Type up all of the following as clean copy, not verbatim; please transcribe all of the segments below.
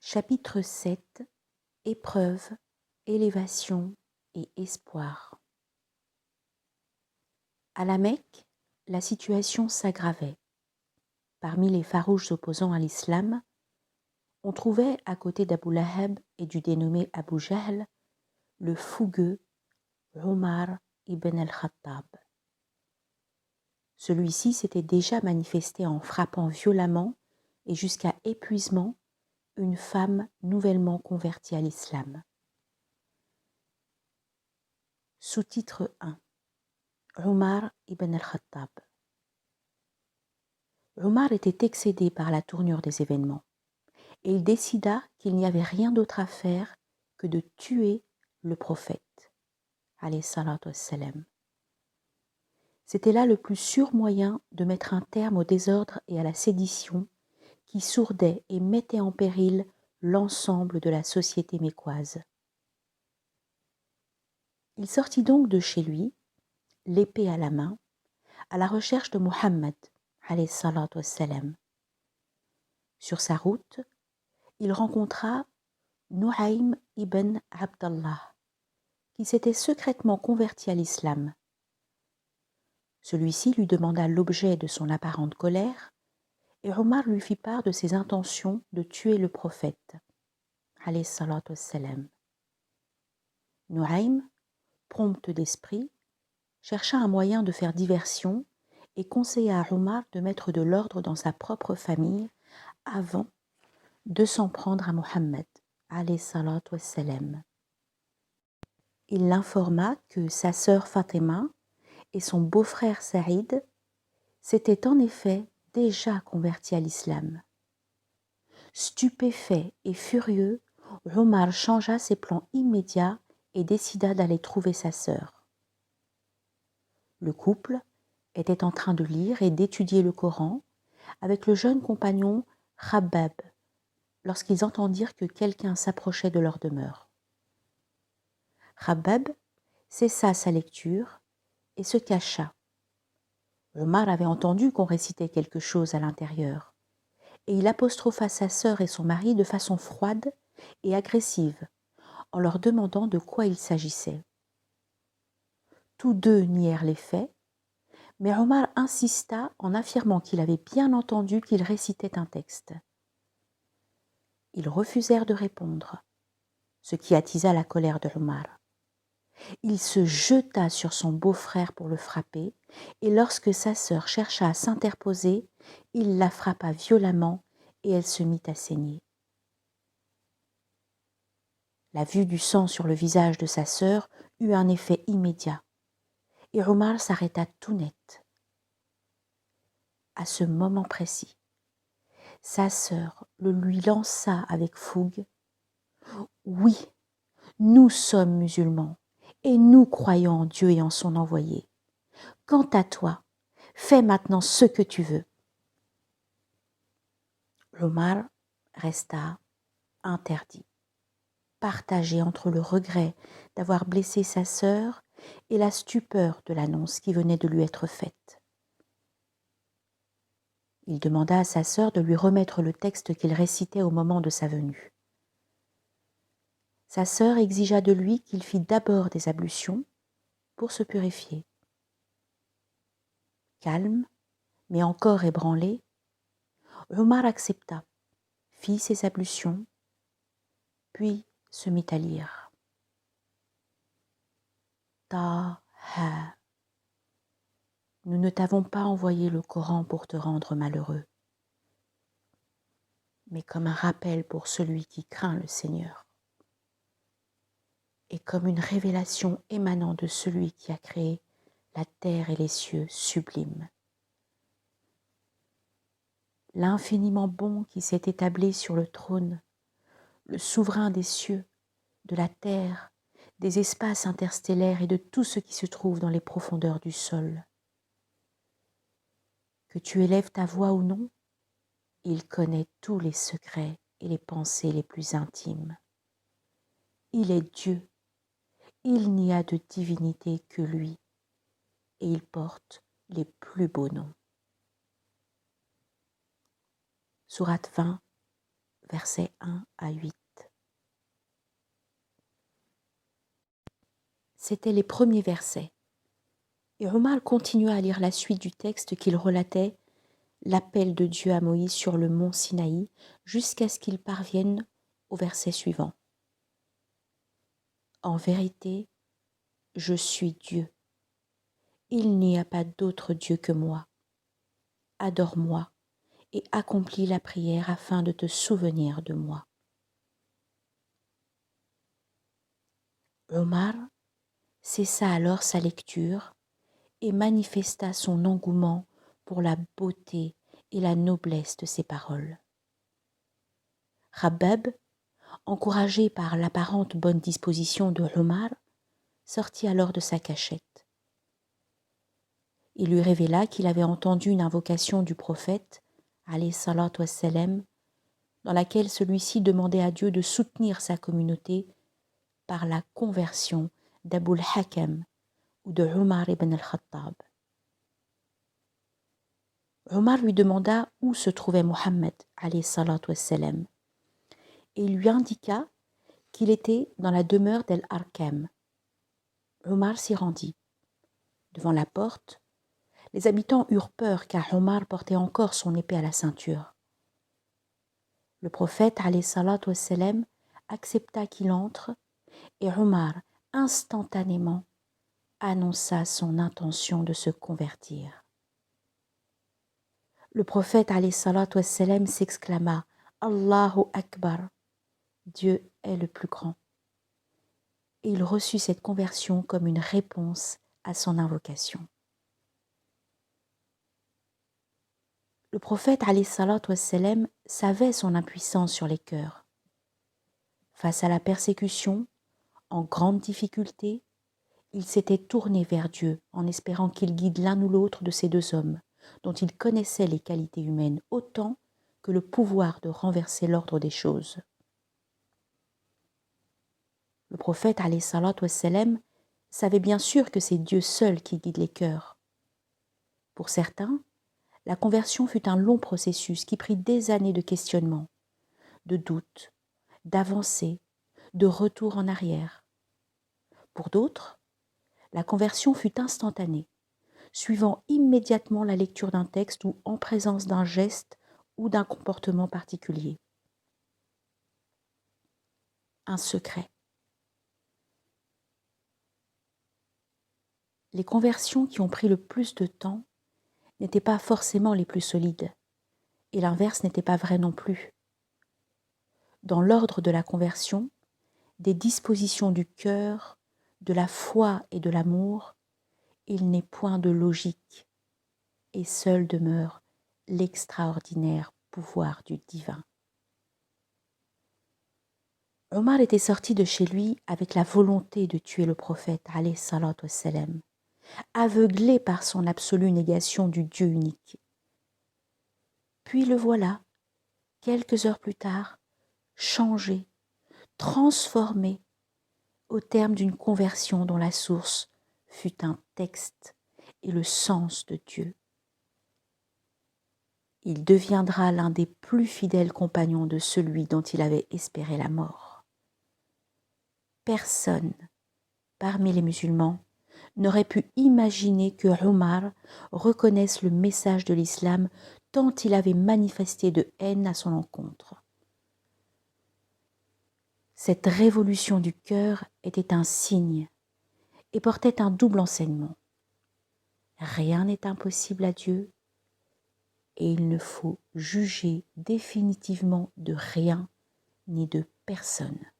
Chapitre 7. Épreuve, élévation et espoir. À la Mecque, la situation s'aggravait. Parmi les farouches opposants à l'islam, on trouvait à côté d'Abu Lahab et du dénommé Abu Jahl, le fougueux Omar ibn al-Khattab. Celui-ci s'était déjà manifesté en frappant violemment et jusqu'à épuisement une femme nouvellement convertie à l'islam. Sous-titre 1. Omar ibn al-Khattab. Omar était excédé par la tournure des événements et il décida qu'il n'y avait rien d'autre à faire que de tuer le prophète, alayhi salatu wassalam. C'était là le plus sûr moyen de mettre un terme au désordre et à la sédition qui sourdaient et mettaient en péril l'ensemble de la société mécoise. Il sortit donc de chez lui, l'épée à la main, à la recherche de Muhammad, alayhi salatu wassalam. Sur sa route, il rencontra Nu'aym ibn Abdallah, qui s'était secrètement converti à l'islam. Celui-ci lui demanda l'objet de son apparente colère, et Omar lui fit part de ses intentions de tuer le prophète, alayhi salatu wassalam. Nu'aym, prompte d'esprit, chercha un moyen de faire diversion et conseilla à Omar de mettre de l'ordre dans sa propre famille avant de s'en prendre à Mohammed, alayhi salatu wassalam. Il l'informa que sa sœur Fatima et son beau-frère Saïd s'étaient en effet déjà convertis à l'islam. Stupéfait et furieux, Omar changea ses plans immédiats et décida d'aller trouver sa sœur. Le couple était en train de lire et d'étudier le Coran avec le jeune compagnon Khabbab lorsqu'ils entendirent que quelqu'un s'approchait de leur demeure. Khabbab cessa sa lecture et se cacha. Omar avait entendu qu'on récitait quelque chose à l'intérieur, et il apostropha sa sœur et son mari de façon froide et agressive, en leur demandant de quoi il s'agissait. Tous deux nièrent les faits, mais Omar insista en affirmant qu'il avait bien entendu qu'il récitait un texte. Ils refusèrent de répondre, ce qui attisa la colère de Omar. Il se jeta sur son beau-frère pour le frapper, et lorsque sa sœur chercha à s'interposer, il la frappa violemment et elle se mit à saigner. La vue du sang sur le visage de sa sœur eut un effet immédiat, et Omar s'arrêta tout net. À ce moment précis, sa sœur le lui lança avec fougue. « Oui, nous sommes musulmans, et nous croyons en Dieu et en son envoyé. Quant à toi, fais maintenant ce que tu veux. » Omar resta interdit, partagé entre le regret d'avoir blessé sa sœur et la stupeur de l'annonce qui venait de lui être faite. Il demanda à sa sœur de lui remettre le texte qu'il récitait au moment de sa venue. Sa sœur exigea de lui qu'il fît d'abord des ablutions pour se purifier. Calme, mais encore ébranlé, Omar accepta, fit ses ablutions, puis se mit à lire. Taha, nous ne t'avons pas envoyé le Coran pour te rendre malheureux, mais comme un rappel pour celui qui craint le Seigneur, et comme une révélation émanant de celui qui a créé la terre et les cieux sublimes. L'infiniment bon qui s'est établi sur le trône, le souverain des cieux, de la terre, des espaces interstellaires et de tout ce qui se trouve dans les profondeurs du sol. Que tu élèves ta voix ou non, il connaît tous les secrets et les pensées les plus intimes. Il est Dieu, il n'y a de divinité que lui, et il porte les plus beaux noms. Sourate 20, versets 1 à 8. C'étaient les premiers versets. Et Omar continua à lire la suite du texte qu'il relatait, l'appel de Dieu à Moïse sur le mont Sinaï, jusqu'à ce qu'il parvienne au verset suivant. En vérité, je suis Dieu. Il n'y a pas d'autre Dieu que moi. Adore-moi et accomplis la prière afin de te souvenir de moi. Omar cessa alors sa lecture et manifesta son engouement pour la beauté et la noblesse de ses paroles. Khabbab, encouragé par l'apparente bonne disposition de Omar, sortit alors de sa cachette. Il lui révéla qu'il avait entendu une invocation du prophète, alayhi salatu wassalam, dans laquelle celui-ci demandait à Dieu de soutenir sa communauté par la conversion d'Abu al-Hakam ou de Omar ibn al-Khattab. Omar lui demanda où se trouvait Mohammed, alayhi salatu wassalam, et il lui indiqua qu'il était dans la demeure d'El-Arkam. Omar s'y rendit. Devant la porte, les habitants eurent peur car Omar portait encore son épée à la ceinture. Le prophète, alayhi salatu wassalam, accepta qu'il entre et Omar, instantanément, annonça son intention de se convertir. Le prophète, alayhi salatu wassalam, s'exclama « Allahu Akbar » Dieu est le plus grand. Et il reçut cette conversion comme une réponse à son invocation. Le prophète alayhi salatu wassalam savait son impuissance sur les cœurs. Face à la persécution, en grande difficulté, il s'était tourné vers Dieu en espérant qu'il guide l'un ou l'autre de ces deux hommes, dont il connaissait les qualités humaines autant que le pouvoir de renverser l'ordre des choses. Le prophète alayhi salatu wassalam savait bien sûr que c'est Dieu seul qui guide les cœurs. Pour certains, la conversion fut un long processus qui prit des années de questionnement, de doute, d'avancée, de retour en arrière. Pour d'autres, la conversion fut instantanée, suivant immédiatement la lecture d'un texte ou en présence d'un geste ou d'un comportement particulier. Un secret. Les conversions qui ont pris le plus de temps n'étaient pas forcément les plus solides, et l'inverse n'était pas vrai non plus. Dans l'ordre de la conversion, des dispositions du cœur, de la foi et de l'amour, il n'est point de logique, et seul demeure l'extraordinaire pouvoir du divin. Omar était sorti de chez lui avec la volonté de tuer le prophète, alayhi salatu wassalam, aveuglé par son absolue négation du Dieu unique. Puis le voilà, quelques heures plus tard, changé, transformé, au terme d'une conversion dont la source fut un texte et le sens de Dieu. Il deviendra l'un des plus fidèles compagnons de celui dont il avait espéré la mort. Personne, parmi les musulmans, n'aurait pu imaginer que Omar reconnaisse le message de l'islam tant il avait manifesté de haine à son encontre. Cette révolution du cœur était un signe et portait un double enseignement. Rien n'est impossible à Dieu et il ne faut juger définitivement de rien ni de personne.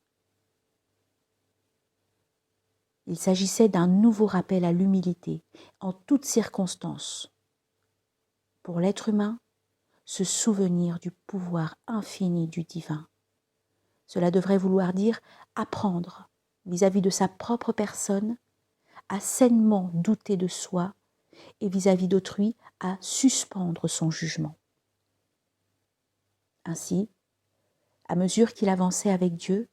Il s'agissait d'un nouveau rappel à l'humilité en toutes circonstances. Pour l'être humain, se souvenir du pouvoir infini du divin. Cela devrait vouloir dire apprendre vis-à-vis de sa propre personne à sainement douter de soi et vis-à-vis d'autrui à suspendre son jugement. Ainsi, à mesure qu'il avançait avec Dieu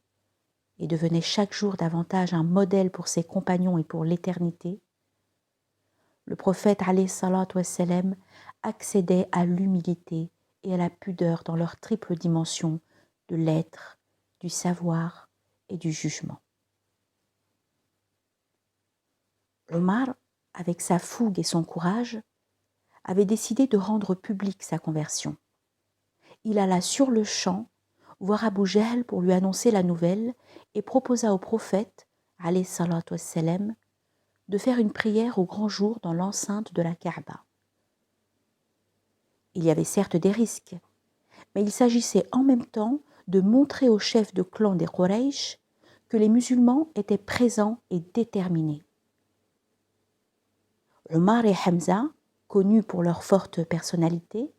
et devenait chaque jour davantage un modèle pour ses compagnons et pour l'éternité, le prophète alayhi salatu wassalam accédait à l'humilité et à la pudeur dans leur triple dimension de l'être, du savoir et du jugement. Omar, avec sa fougue et son courage, avait décidé de rendre publique sa conversion. Il alla sur le champ voir Abu Jahl pour lui annoncer la nouvelle et proposa au prophète, alayhi salatu wassalam, de faire une prière au grand jour dans l'enceinte de la Kaaba. Il y avait certes des risques, mais il s'agissait en même temps de montrer aux chefs de clan des Quraysh que les musulmans étaient présents et déterminés. Omar et Hamza, connus pour leur forte personnalité,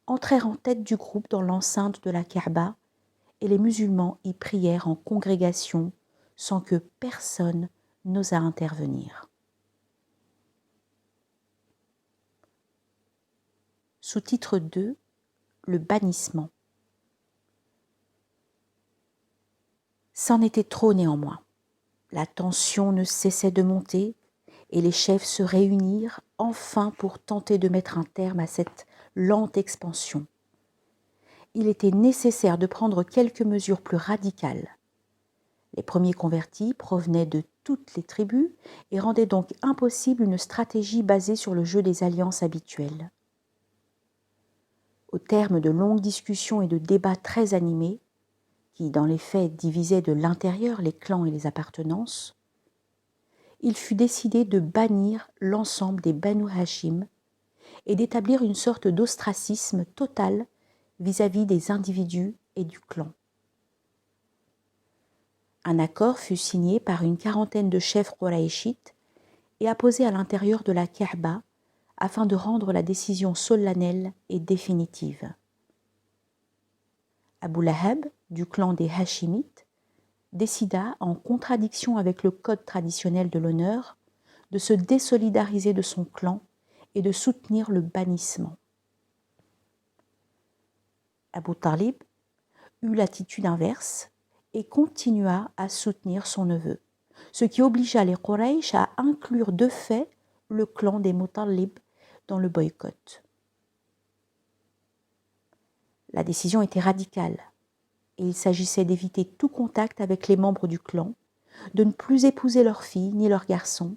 entrèrent en tête du groupe dans l'enceinte de la Kaaba et les musulmans y prièrent en congrégation sans que personne n'osât intervenir. Sous-titre 2, le bannissement. C'en était trop néanmoins. La tension ne cessait de monter et les chefs se réunirent enfin pour tenter de mettre un terme à cette lente expansion. Il était nécessaire de prendre quelques mesures plus radicales. Les premiers convertis provenaient de toutes les tribus et rendaient donc impossible une stratégie basée sur le jeu des alliances habituelles. Au terme de longues discussions et de débats très animés, qui dans les faits divisaient de l'intérieur les clans et les appartenances, il fut décidé de bannir l'ensemble des Banu Hashim et d'établir une sorte d'ostracisme total vis-à-vis des individus et du clan. Un accord fut signé par une quarantaine de chefs qurayshites et apposé à l'intérieur de la Kaaba afin de rendre la décision solennelle et définitive. Abu Lahab, du clan des Hashimites, décida, en contradiction avec le code traditionnel de l'honneur, de se désolidariser de son clan et de soutenir le bannissement. Abu Talib eut l'attitude inverse et continua à soutenir son neveu, ce qui obligea les Quraysh à inclure de fait le clan des Muttalib dans le boycott. La décision était radicale et il s'agissait d'éviter tout contact avec les membres du clan, de ne plus épouser leurs filles ni leurs garçons,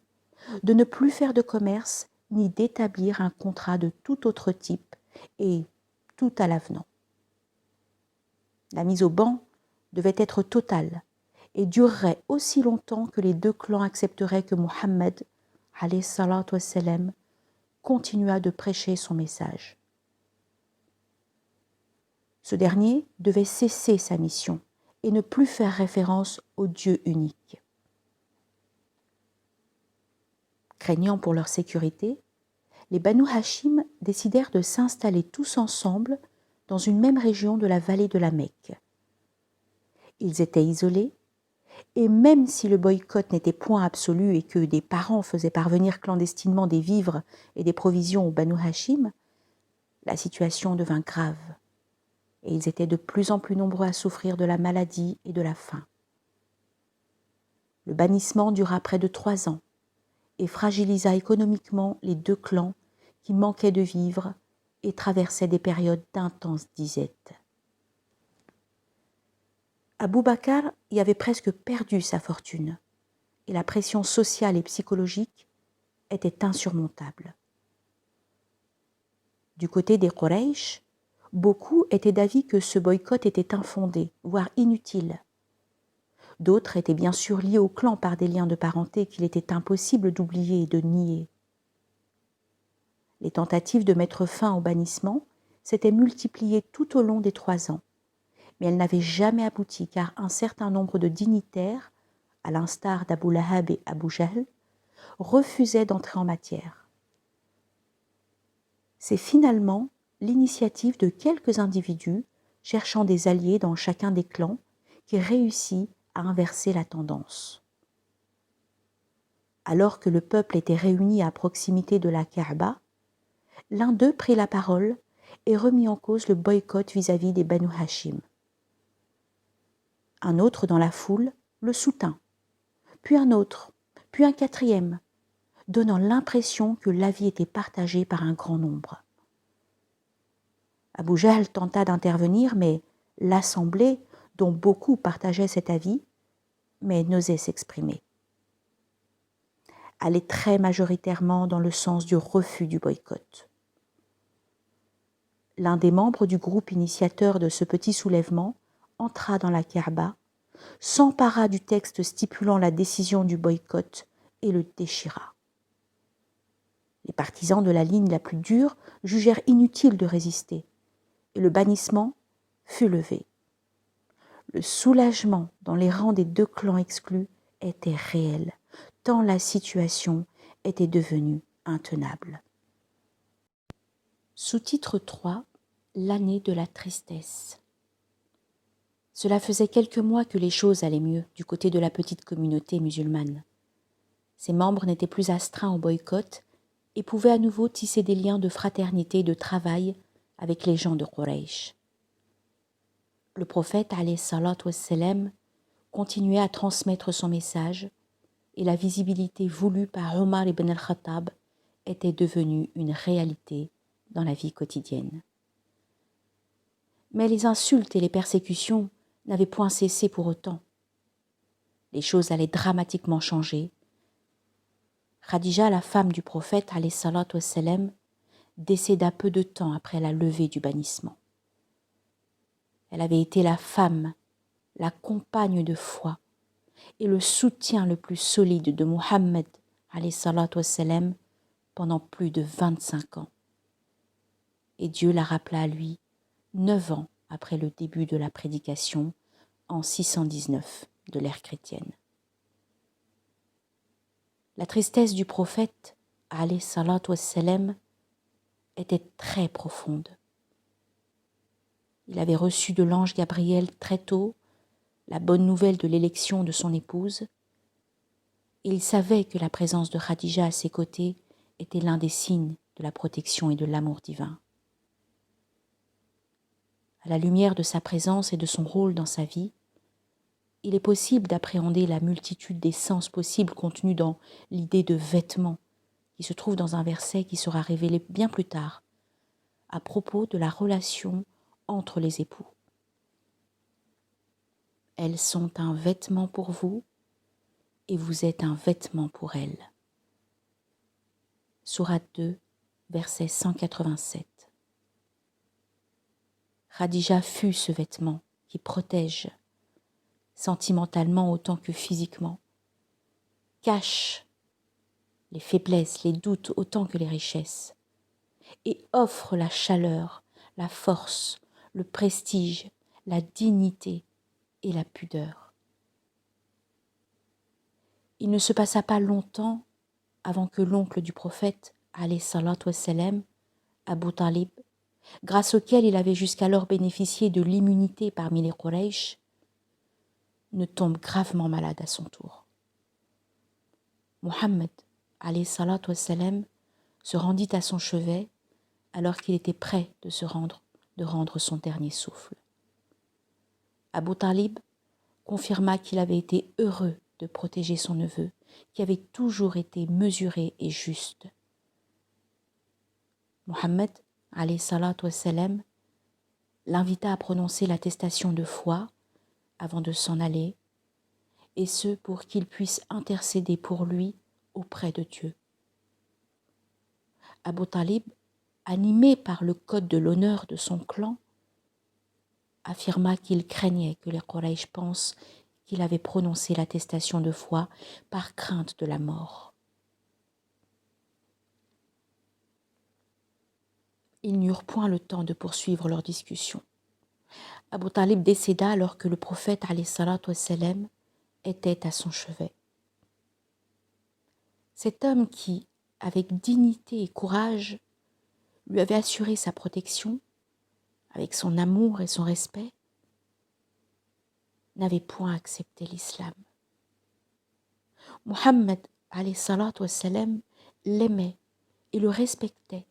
de ne plus faire de commerce ni d'établir un contrat de tout autre type et tout à l'avenant. La mise au ban devait être totale et durerait aussi longtemps que les deux clans accepteraient que Mohammed, alayhi salatu wassalam, continua de prêcher son message. Ce dernier devait cesser sa mission et ne plus faire référence au Dieu unique. Craignant pour leur sécurité, les Banu Hashim décidèrent de s'installer tous ensemble dans une même région de la vallée de la Mecque. Ils étaient isolés, et même si le boycott n'était point absolu et que des parents faisaient parvenir clandestinement des vivres et des provisions aux Banu Hashim, la situation devint grave, et ils étaient de plus en plus nombreux à souffrir de la maladie et de la faim. Le bannissement dura près de 3 ans et fragilisa économiquement les deux clans qui manquaient de vivres et traversaient des périodes d'intense disette. Abou Bakr y avait presque perdu sa fortune et la pression sociale et psychologique était insurmontable. Du côté des Quraysh, beaucoup étaient d'avis que ce boycott était infondé, voire inutile. D'autres étaient bien sûr liés au clan par des liens de parenté qu'il était impossible d'oublier et de nier. Les tentatives de mettre fin au bannissement s'étaient multipliées tout au long des 3 ans, mais elles n'avaient jamais abouti car un certain nombre de dignitaires, à l'instar d'Abu Lahab et Abu Jahl, refusaient d'entrer en matière. C'est finalement l'initiative de quelques individus cherchant des alliés dans chacun des clans qui réussit à inverser la tendance. Alors que le peuple était réuni à proximité de la Kaaba, l'un d'eux prit la parole et remit en cause le boycott vis-à-vis des Banu Hashim. Un autre dans la foule le soutint, puis un autre, puis un quatrième, donnant l'impression que l'avis était partagé par un grand nombre. Abu Jahl tenta d'intervenir, mais l'assemblée, dont beaucoup partageaient cet avis, mais n'osaient s'exprimer, allait très majoritairement dans le sens du refus du boycott. L'un des membres du groupe initiateur de ce petit soulèvement entra dans la Kaaba, s'empara du texte stipulant la décision du boycott et le déchira. Les partisans de la ligne la plus dure jugèrent inutile de résister, et le bannissement fut levé. Le soulagement dans les rangs des deux clans exclus était réel, tant la situation était devenue intenable. Sous-titre 3, l'année de la tristesse. Cela faisait quelques mois que les choses allaient mieux du côté de la petite communauté musulmane. Ses membres n'étaient plus astreints au boycott et pouvaient à nouveau tisser des liens de fraternité et de travail avec les gens de Quraysh. Le prophète, alayhi salatu wassalam, continuait à transmettre son message et la visibilité voulue par Omar ibn al-Khattab était devenue une réalité dans la vie quotidienne. Mais les insultes et les persécutions n'avaient point cessé pour autant. Les choses allaient dramatiquement changer. Khadija, la femme du prophète, alayhi salatu wassalam, décéda peu de temps après la levée du bannissement. Elle avait été la femme, la compagne de foi et le soutien le plus solide de Muhammad alayhi salatu wassalam pendant plus de 25 ans. Et Dieu la rappela à lui 9 ans après le début de la prédication en 619 de l'ère chrétienne. La tristesse du prophète alayhi salatu wassalam était très profonde. Il avait reçu de l'ange Gabriel très tôt la bonne nouvelle de l'élection de son épouse, et il savait que la présence de Khadija à ses côtés était l'un des signes de la protection et de l'amour divin. À la lumière de sa présence et de son rôle dans sa vie, il est possible d'appréhender la multitude des sens possibles contenus dans l'idée de vêtements qui se trouve dans un verset qui sera révélé bien plus tard à propos de la relation entre les époux. Elles sont un vêtement pour vous et vous êtes un vêtement pour elles. Sourate 2, verset 187. Khadija fut ce vêtement qui protège, sentimentalement autant que physiquement, cache les faiblesses, les doutes autant que les richesses, et offre la chaleur, la force, le prestige, la dignité et la pudeur. Il ne se passa pas longtemps avant que l'oncle du prophète, alayhi salatu wassalam, Abu Talib, grâce auquel il avait jusqu'alors bénéficié de l'immunité parmi les Quraysh, ne tombe gravement malade à son tour. Muhammad, alayhi salatu wassalam, se rendit à son chevet alors qu'il était prêt de rendre son dernier souffle. Abu Talib confirma qu'il avait été heureux de protéger son neveu, qui avait toujours été mesuré et juste. Muhammad, alayhi salatu wassalam, l'invita à prononcer l'attestation de foi avant de s'en aller, et ce pour qu'il puisse intercéder pour lui auprès de Dieu. Abu Talib, animé par le code de l'honneur de son clan, affirma qu'il craignait que les Quraysh pensent qu'il avait prononcé l'attestation de foi par crainte de la mort. Ils n'eurent point le temps de poursuivre leur discussion. Abu Talib décéda alors que le prophète alayhi salatu wassalam était à son chevet. Cet homme qui, avec dignité et courage, lui avait assuré sa protection, avec son amour et son respect, n'avait point accepté l'islam. Muhammad alayhi salatu wassalam l'aimait et le respectait,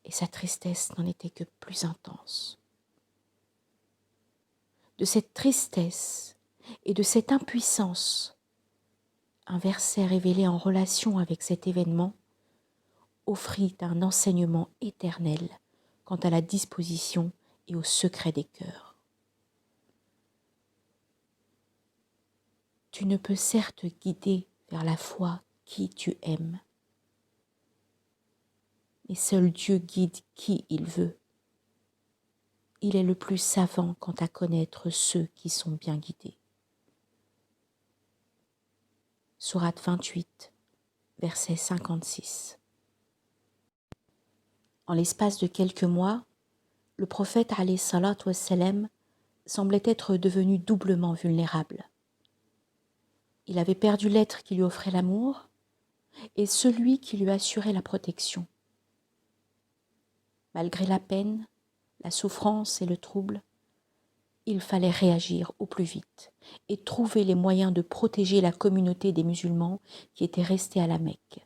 et sa tristesse n'en était que plus intense. De cette tristesse et de cette impuissance, un verset révélé en relation avec cet événement offrit un enseignement éternel quant à la disposition et au secret des cœurs. Tu ne peux certes guider vers la foi qui tu aimes, mais seul Dieu guide qui il veut. Il est le plus savant quant à connaître ceux qui sont bien guidés. Sourate 28, verset 56. En l'espace de quelques mois, le prophète alayhi salatu wassalam semblait être devenu doublement vulnérable. Il avait perdu l'être qui lui offrait l'amour et celui qui lui assurait la protection. Malgré la peine, la souffrance et le trouble, il fallait réagir au plus vite et trouver les moyens de protéger la communauté des musulmans qui étaient restés à la Mecque.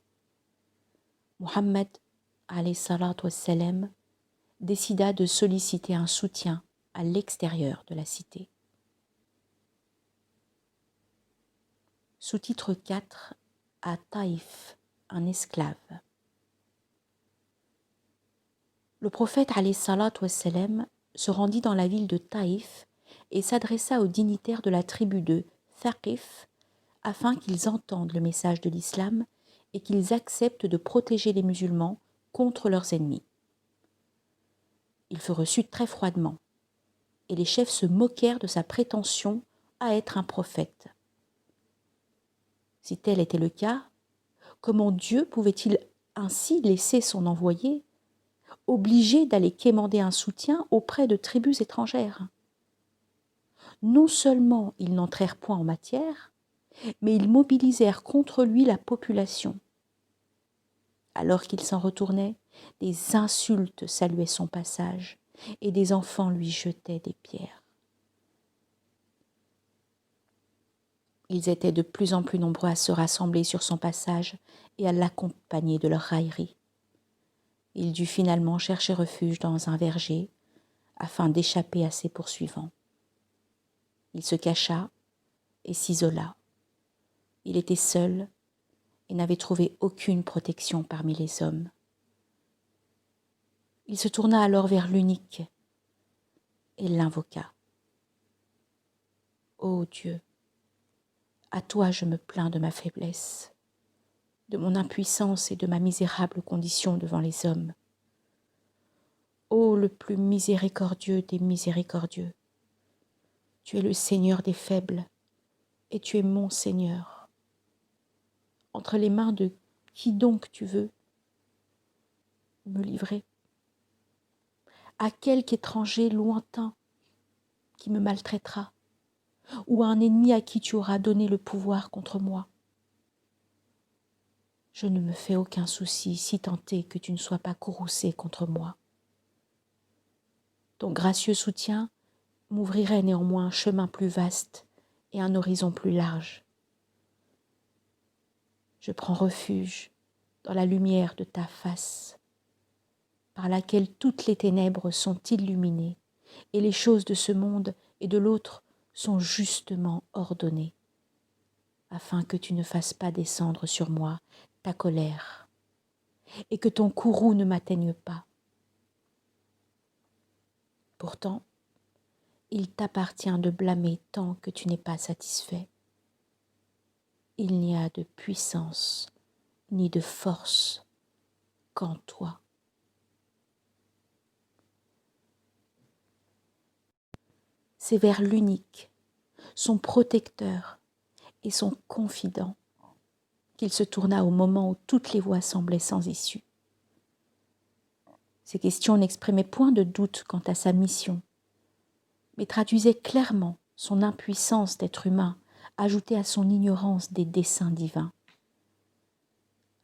Mohammed alayhi salatu wassalam décida de solliciter un soutien à l'extérieur de la cité. Sous-titre 4, à Taïf, un esclave. Le prophète alayhi salatu wassalam se rendit dans la ville de Taïf et s'adressa aux dignitaires de la tribu de Thaqif afin qu'ils entendent le message de l'islam et qu'ils acceptent de protéger les musulmans contre leurs ennemis. Il fut reçu très froidement et les chefs se moquèrent de sa prétention à être un prophète. Si tel était le cas, comment Dieu pouvait-il ainsi laisser son envoyé obligé d'aller quémander un soutien auprès de tribus étrangères? Non seulement ils n'entrèrent point en matière, mais ils mobilisèrent contre lui la population. Alors qu'il s'en retournait, des insultes saluaient son passage et des enfants lui jetaient des pierres. Ils étaient de plus en plus nombreux à se rassembler sur son passage et à l'accompagner de leurs railleries. Il dut finalement chercher refuge dans un verger afin d'échapper à ses poursuivants. Il se cacha et s'isola. Il était seul et n'avait trouvé aucune protection parmi les hommes. Il se tourna alors vers l'unique et l'invoqua. Ô Dieu, à toi je me plains de ma faiblesse, de mon impuissance et de ma misérable condition devant les hommes. Ô le plus miséricordieux des miséricordieux, tu es le Seigneur des faibles et tu es mon Seigneur. Entre les mains de qui donc tu veux me livrer? À quelque étranger lointain qui me maltraitera, ou à un ennemi à qui tu auras donné le pouvoir contre moi? Je ne me fais aucun souci si tant est que tu ne sois pas courroucé contre moi. Ton gracieux soutien m'ouvrirait néanmoins un chemin plus vaste et un horizon plus large. Je prends refuge dans la lumière de ta face, par laquelle toutes les ténèbres sont illuminées et les choses de ce monde et de l'autre sont justement ordonnées, afin que tu ne fasses pas descendre sur moi ta colère et que ton courroux ne m'atteigne pas. Pourtant, il t'appartient de blâmer tant que tu n'es pas satisfait. Il n'y a de puissance ni de force qu'en toi. C'est vers l'unique, son protecteur et son confident qu'il se tourna au moment où toutes les voies semblaient sans issue. Ces questions n'exprimaient point de doute quant à sa mission, mais traduisaient clairement son impuissance d'être humain, ajoutée à son ignorance des desseins divins.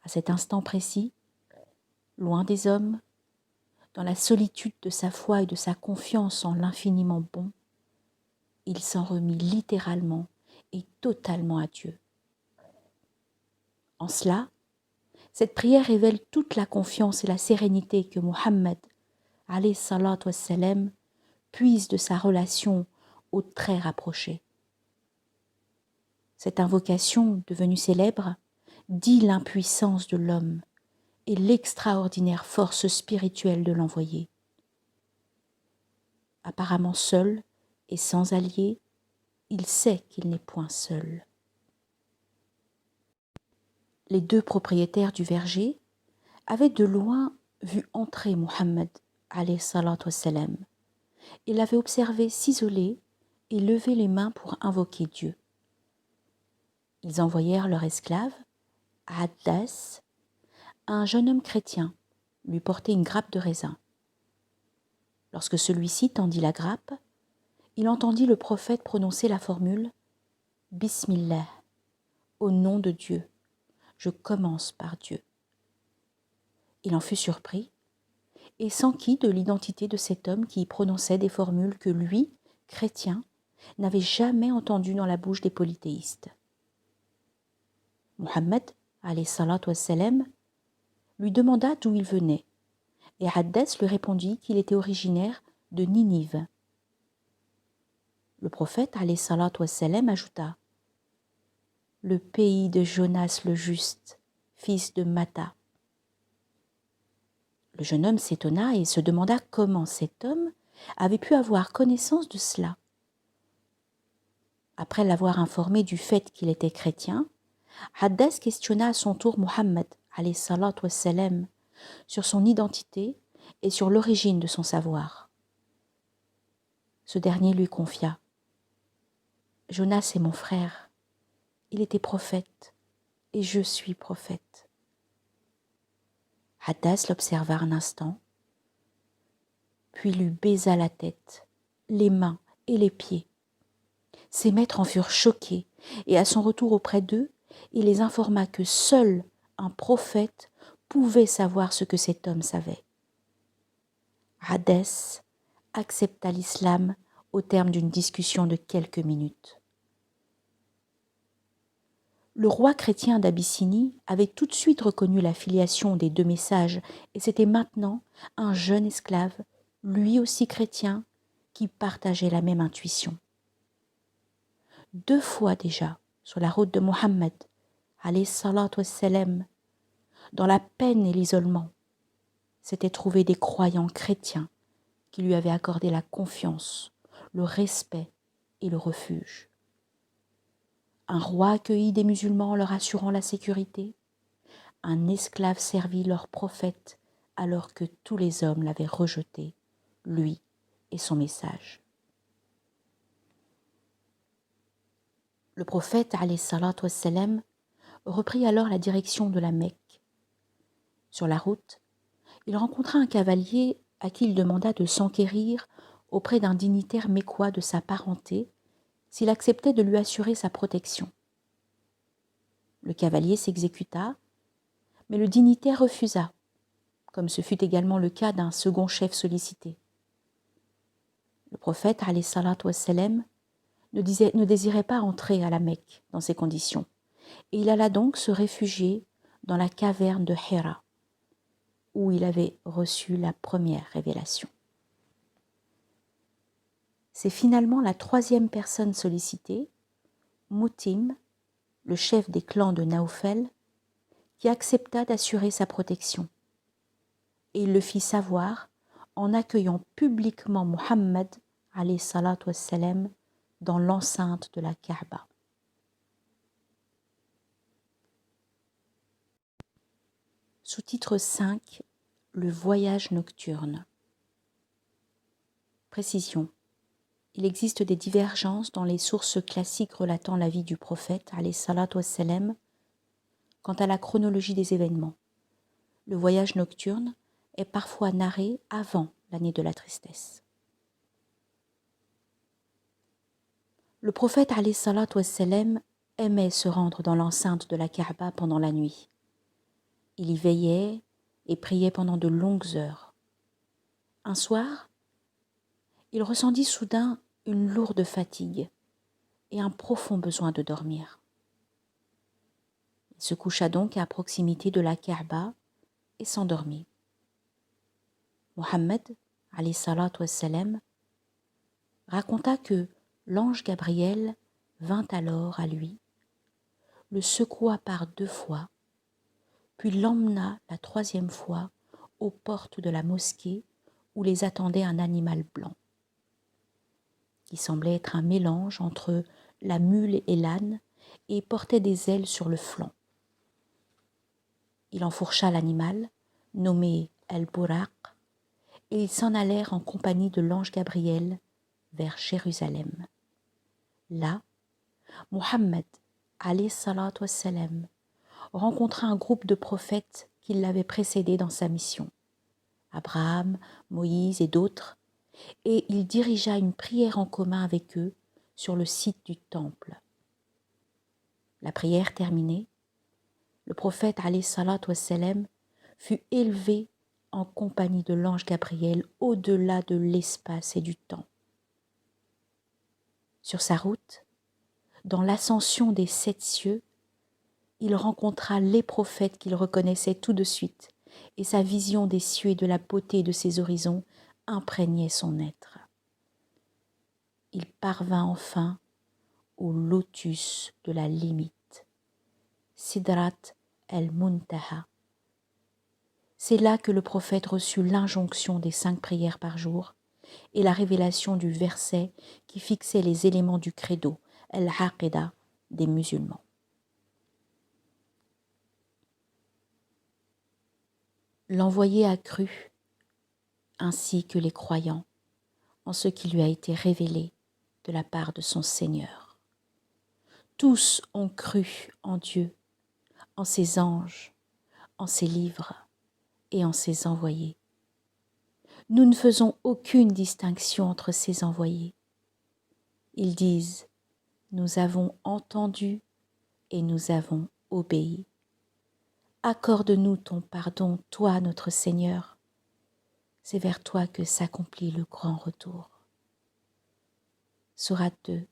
À cet instant précis, loin des hommes, dans la solitude de sa foi et de sa confiance en l'infiniment bon, il s'en remit littéralement et totalement à Dieu. En cela, cette prière révèle toute la confiance et la sérénité que Mohammed, alayhi salatu wassalam, puise de sa relation au très rapproché. Cette invocation, devenue célèbre, dit l'impuissance de l'homme et l'extraordinaire force spirituelle de l'envoyé. Apparemment seul et sans allié, il sait qu'il n'est point seul. Les deux propriétaires du verger avaient de loin vu entrer Muhammad alayhi salatu wassalam et l'avaient observé s'isoler et lever les mains pour invoquer Dieu. Ils envoyèrent leur esclave, Addas, un jeune homme chrétien, lui porter une grappe de raisin. Lorsque celui-ci tendit la grappe, il entendit le prophète prononcer la formule « Bismillah » au nom de Dieu, je commence par Dieu. Il en fut surpris et s'enquit de l'identité de cet homme qui y prononçait des formules que lui, chrétien, n'avait jamais entendues dans la bouche des polythéistes. Muhammad, alayhi salatu wassalam, lui demanda d'où il venait, et Haddas lui répondit qu'il était originaire de Ninive. Le prophète, alayhi salatu wassalam, ajouta « Le pays de Jonas le juste, fils de Matta ». Le jeune homme s'étonna et se demanda comment cet homme avait pu avoir connaissance de cela. Après l'avoir informé du fait qu'il était chrétien, Haddas questionna à son tour Muhammad, alayhi salatu wassalam, sur son identité et sur l'origine de son savoir. Ce dernier lui confia « Jonas est mon frère, il était prophète et je suis prophète. » Haddas l'observa un instant, puis lui baisa la tête, les mains et les pieds. Ses maîtres en furent choqués et à son retour auprès d'eux, il les informa que seul un prophète pouvait savoir ce que cet homme savait. Haddas accepta l'islam au terme d'une discussion de quelques minutes. Le roi chrétien d'Abyssinie avait tout de suite reconnu la filiation des deux messages et c'était maintenant un jeune esclave, lui aussi chrétien, qui partageait la même intuition. 2 fois déjà, sur la route de Muhammad, alayhi salatu wassalam, dans la peine et l'isolement, s'étaient trouvés des croyants chrétiens qui lui avaient accordé la confiance, le respect et le refuge. Un roi accueillit des musulmans leur assurant la sécurité. Un esclave servit leur prophète alors que tous les hommes l'avaient rejeté, lui et son message. Le prophète, alayhi salatu wassalam, reprit alors la direction de la Mecque. Sur la route, il rencontra un cavalier à qui il demanda de s'enquérir auprès d'un dignitaire mécois de sa parenté s'il acceptait de lui assurer sa protection. Le cavalier s'exécuta, mais le dignitaire refusa, comme ce fut également le cas d'un second chef sollicité. Le prophète, alayhi salatu wassalam, ne désirait pas entrer à la Mecque dans ces conditions, et il alla donc se réfugier dans la caverne de Hira, où il avait reçu la première révélation. C'est finalement la 3e personne sollicitée, Moutim, le chef des clans de Naoufel, qui accepta d'assurer sa protection. Et il le fit savoir en accueillant publiquement Muhammad, alayhi salatu wassalam, dans l'enceinte de la Kaaba. Sous-titre 5, le voyage nocturne. Précision. Il existe des divergences dans les sources classiques relatant la vie du prophète, alayhi salatu wassalam, quant à la chronologie des événements. Le voyage nocturne est parfois narré avant l'année de la tristesse. Le prophète, alayhi salatu wassalam, aimait se rendre dans l'enceinte de la Kaaba pendant la nuit. Il y veillait et priait pendant de longues heures. Un soir, il ressentit soudain une lourde fatigue et un profond besoin de dormir. Il se coucha donc à proximité de la Kaaba et s'endormit. Muhammad, alayhi salatu wassalam, raconta que l'ange Gabriel vint alors à lui, le secoua par 2 fois, puis l'emmena la 3e fois aux portes de la mosquée où les attendait un animal blanc, qui semblait être un mélange entre la mule et l'âne et portait des ailes sur le flanc. Il enfourcha l'animal, nommé El-Buraq, et ils s'en allèrent en compagnie de l'ange Gabriel vers Jérusalem. Là, Muhammad, alayhi salatu wassalam, rencontra un groupe de prophètes qui l'avaient précédé dans sa mission, Abraham, Moïse et d'autres, et il dirigea une prière en commun avec eux sur le site du temple. La prière terminée, le prophète alayhi salatu wassalam fut élevé en compagnie de l'ange Gabriel au-delà de l'espace et du temps. Sur sa route, dans l'ascension des 7 cieux, il rencontra les prophètes qu'il reconnaissait tout de suite, et sa vision des cieux et de la beauté de ses horizons imprégnait son être. Il parvint enfin au lotus de la limite, Sidrat el-Muntaha. C'est là que le prophète reçut l'injonction des 5 prières par jour et la révélation du verset qui fixait les éléments du credo, el-Aqida, des musulmans. L'envoyé a cru, ainsi que les croyants, en ce qui lui a été révélé de la part de son Seigneur. Tous ont cru en Dieu, en ses anges, en ses livres et en ses envoyés. Nous ne faisons aucune distinction entre ces envoyés. Ils disent « Nous avons entendu et nous avons obéi. Accorde-nous ton pardon, toi notre Seigneur. C'est vers toi que s'accomplit le grand retour. » Sourate 2,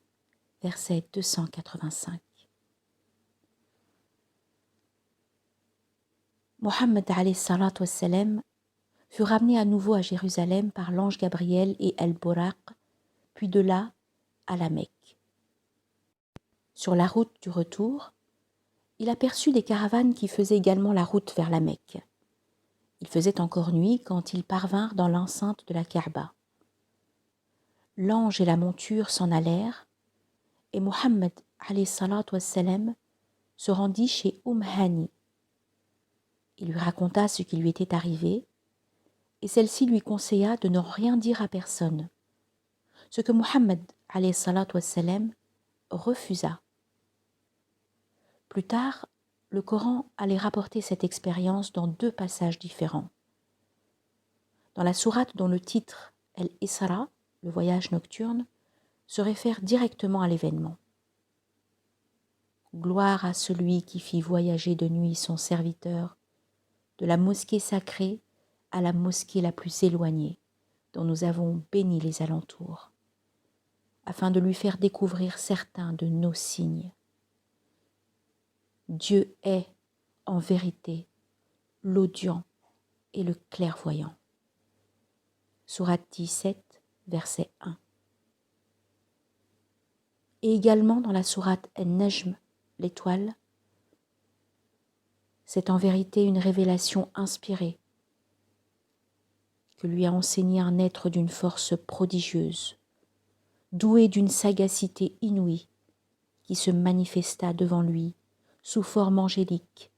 verset 285. Mohammed alayhi salatu wassalam fut ramené à nouveau à Jérusalem par l'ange Gabriel et El-Buraq, puis de là à la Mecque. Sur la route du retour, il aperçut des caravanes qui faisaient également la route vers la Mecque. Il faisait encore nuit quand ils parvinrent dans l'enceinte de la Kaaba. L'ange et la monture s'en allèrent et Mohammed alayhi salatu wassalam se rendit chez Hani. Il lui raconta ce qui lui était arrivé et celle-ci lui conseilla de ne rien dire à personne, ce que Mohammed alayhi salatu wassalam refusa. Plus tard, le Coran allait rapporter cette expérience dans 2 passages différents. Dans la sourate dont le titre El-Isra, le voyage nocturne, se réfère directement à l'événement. Gloire à celui qui fit voyager de nuit son serviteur, de la mosquée sacrée à la mosquée la plus éloignée, dont nous avons béni les alentours, afin de lui faire découvrir certains de nos signes. Dieu est, en vérité, l'audient et le clairvoyant. Sourate 17, verset 1. Et également dans la sourate An-Najm, l'étoile, c'est en vérité une révélation inspirée que lui a enseigné un être d'une force prodigieuse, doué d'une sagacité inouïe, qui se manifesta devant lui sous forme angélique,